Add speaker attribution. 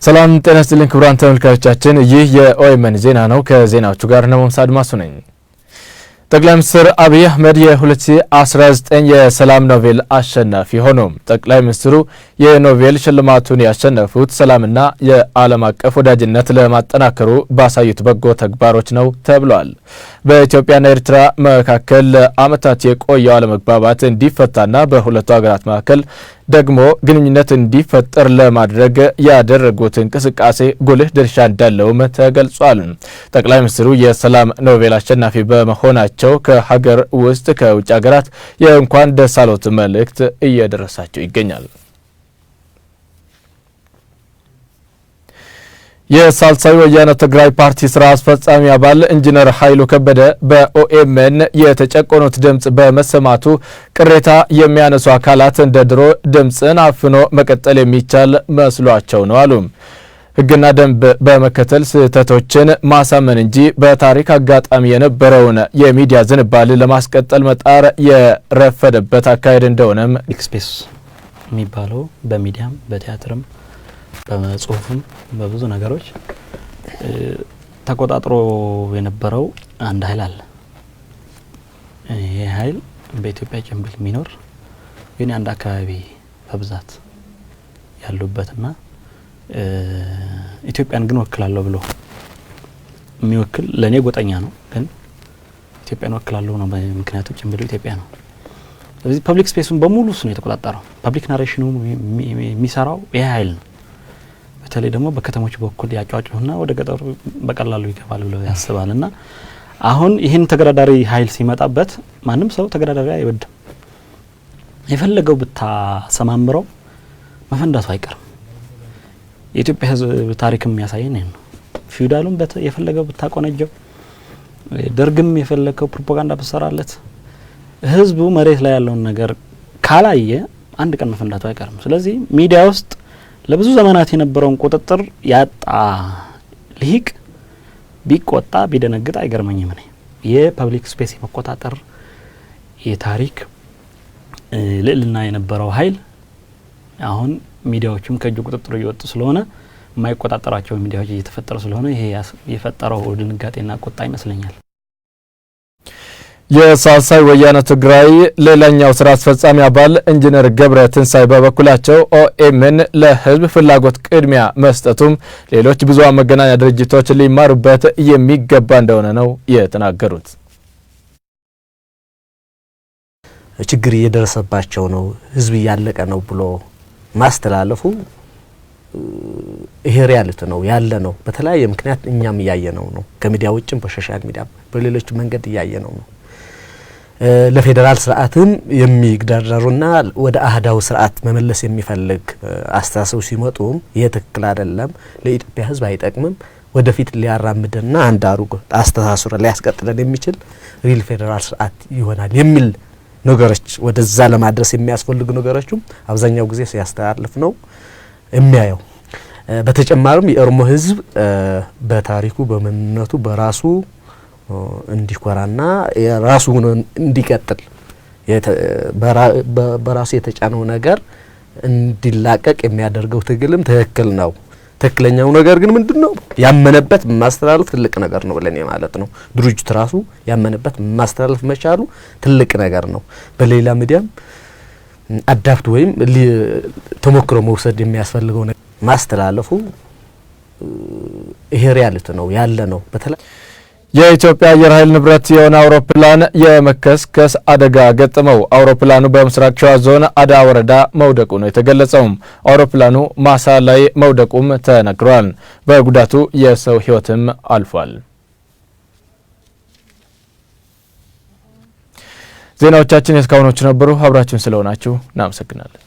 Speaker 1: ሰላም ጤና ይስጥልኝ ክቡራን ተመልካቾቻችን፣ ይህ የኦኤምኤን ዜና ነው። ከዜናዎቹ ጋር ነው ሳድማሱ ነኝ። ጠቅላይ ሚኒስትር አብይ አህመድ የ2019 የሰላም ኖቤል አሸናፊ ሆኑ። ጠቅላይ ሚኒስትሩ የኖቤል ሽልማቱን ያሸነፉት ሰላምና የዓለም አቀፍ ወዳጅነት ለማጠናከሩ ባሳዩት በጎ ተግባሮች ነው ተብሏል። በኢትዮጵያና ኤርትራ መካከል ለዓመታት የቆየው አለመግባባት እንዲፈታና በሁለቱ ሀገራት መካከል ደግሞ ግንኙነት እንዲፈጠር ለማድረግ ያደረጉት እንቅስቃሴ ጉልህ ድርሻ እንዳለውም ተገልጿል። ጠቅላይ ሚኒስትሩ የሰላም ኖቤል አሸናፊ በመሆናቸው ከሀገር ውስጥ ከውጭ ሀገራት የእንኳን ደስ አሎት መልእክት እየደረሳቸው ይገኛል። የሳልሳይ ወያነ ትግራይ ፓርቲ ስራ አስፈጻሚ አባል ኢንጂነር ኃይሉ ከበደ በኦኤምኤን የተጨቆኑት ድምጽ በመሰማቱ ቅሬታ የሚያነሱ አካላት እንደ ድሮ ድምጽን አፍኖ መቀጠል የሚቻል መስሏቸው ነው አሉ። ሕግና ደንብ በመከተል ስህተቶችን ማሳመን እንጂ በታሪክ አጋጣሚ የነበረውን የሚዲያ ዝንባሌ ለማስቀጠል መጣር የረፈደበት አካሄድ እንደሆነም
Speaker 2: ኤክስፔስ የሚባለው በሚዲያም በቲያትርም በጽሁፍም በብዙ ነገሮች ተቆጣጥሮ የነበረው አንድ ኃይል አለ። ይሄ ኃይል በኢትዮጵያ ጭምብል የሚኖር ግን አንድ አካባቢ በብዛት ያሉበትና ኢትዮጵያን ግን ወክላለሁ ብሎ የሚወክል ለኔ ጎጠኛ ነው፣ ግን ኢትዮጵያን ወክላለሁ ነው። ምክንያቱም ጭምብሉ ኢትዮጵያ ነው። ስለዚህ ፐብሊክ ስፔሱን በሙሉ እሱ ነው የተቆጣጠረው። ፐብሊክ ናሬሽኑ የሚሰራው ይሄ ኃይል ነው። በተለይ ደግሞ በከተሞች በኩል ያጫጫውና ወደ ገጠሩ በቀላሉ ይገባል ብለው ያስባልና አሁን ይሄን ተገዳዳሪ ኃይል ሲመጣበት ማንም ሰው ተገዳዳሪ አይወድም። የፈለገው ብታሰማምረው መፈንዳቱ አይቀርም። የኢትዮጵያ ሕዝብ ታሪክም ያሳየን ነው። ፊውዳሉም የፈለገው ብታቆነጀው፣ ደርግም የፈለገው ፕሮፓጋንዳ በሰራለት ሕዝቡ መሬት ላይ ያለውን ነገር ካላየ አንድ ቀን መፈንዳቱ አይቀርም። ስለዚህ ሚዲያ ውስጥ ለብዙ ዘመናት የነበረውን ቁጥጥር ያጣ ልሂቅ ቢቆጣ ቢደነግጥ አይገርመኝም። እኔ የፐብሊክ ስፔስ መቆጣጠር የታሪክ ልዕልና የነበረው ኃይል አሁን ሚዲያዎችም ከእጁ ቁጥጥር እየወጡ ስለሆነ የማይቆጣጠራቸው ሚዲያዎች እየተፈጠሩ ስለሆነ ይሄ የፈጠረው ድንጋጤና ቁጣ ይመስለኛል። የሳልሳይ ወያነ ትግራይ ሌላኛው ስራ አስፈጻሚ አባል ኢንጂነር ገብረ ትንሳኤ በበኩላቸው ኦኤምኤን ለህዝብ ፍላጎት ቅድሚያ መስጠቱም ሌሎች ብዙሃን መገናኛ ድርጅቶች ሊማሩበት የሚገባ እንደሆነ ነው የተናገሩት።
Speaker 3: ችግር እየደረሰባቸው ነው፣ ህዝብ እያለቀ ነው ብሎ ማስተላለፉ ይሄ ሪያሊቲ ነው ያለ ነው። በተለያየ ምክንያት እኛም ያያየነው ነው። ከሚዲያ ውጭም በሶሻል ሚዲያ በሌሎች መንገድ ያያየነው ነው። ለፌደራል ስርዓትም የሚግዳራሩና ወደ አህዳው ስርዓት መመለስ የሚፈልግ አስተሳሰብ ሲመጡም የትክክል አይደለም፣ ለኢትዮጵያ ህዝብ አይጠቅምም፣ ወደፊት ሊያራምድና አንድ አሩግ አስተሳሰብ ሊያስቀጥለን የሚችል ሪል ፌደራል ስርዓት ይሆናል የሚል ነገሮች ወደዛ ለማድረስ የሚያስፈልጉ ነገሮችም አብዛኛው ጊዜ ሲያስተላልፍ ነው የሚያየው። በተጨማሪም የኦሮሞ ህዝብ በታሪኩ በመንነቱ በራሱ እንዲኮራና የራሱ ሆኖ እንዲቀጥል በራሱ የተጫነው ነገር እንዲላቀቅ የሚያደርገው ትግልም ትክክል ነው። ትክክለኛው ነገር ግን ምንድነው? ያመነበት ማስተላለፍ ትልቅ ነገር ነው ለኔ ማለት ነው። ድርጅቱ ራሱ ያመነበት ማስተላለፍ መቻሉ ትልቅ ነገር ነው። በሌላ ሚዲያም አዳፕት ወይም ተሞክሮ መውሰድ የሚያስፈልገው ነገር ማስተላለፉ ይሄ ሪያሊቲ ነው ያለ ነው። በተለይ
Speaker 1: የኢትዮጵያ አየር ኃይል ንብረት የሆነ አውሮፕላን የመከስከስ አደጋ ገጠመው። አውሮፕላኑ በምስራቅ ሸዋ ዞን አዳ ወረዳ መውደቁ ነው የተገለጸው። አውሮፕላኑ ማሳ ላይ መውደቁም ተነግሯል። በጉዳቱ የሰው ሕይወትም አልፏል። ዜናዎቻችን እስካሁኖቹ ነበሩ። አብራችሁን ስለሆናችሁ እናመሰግናለን።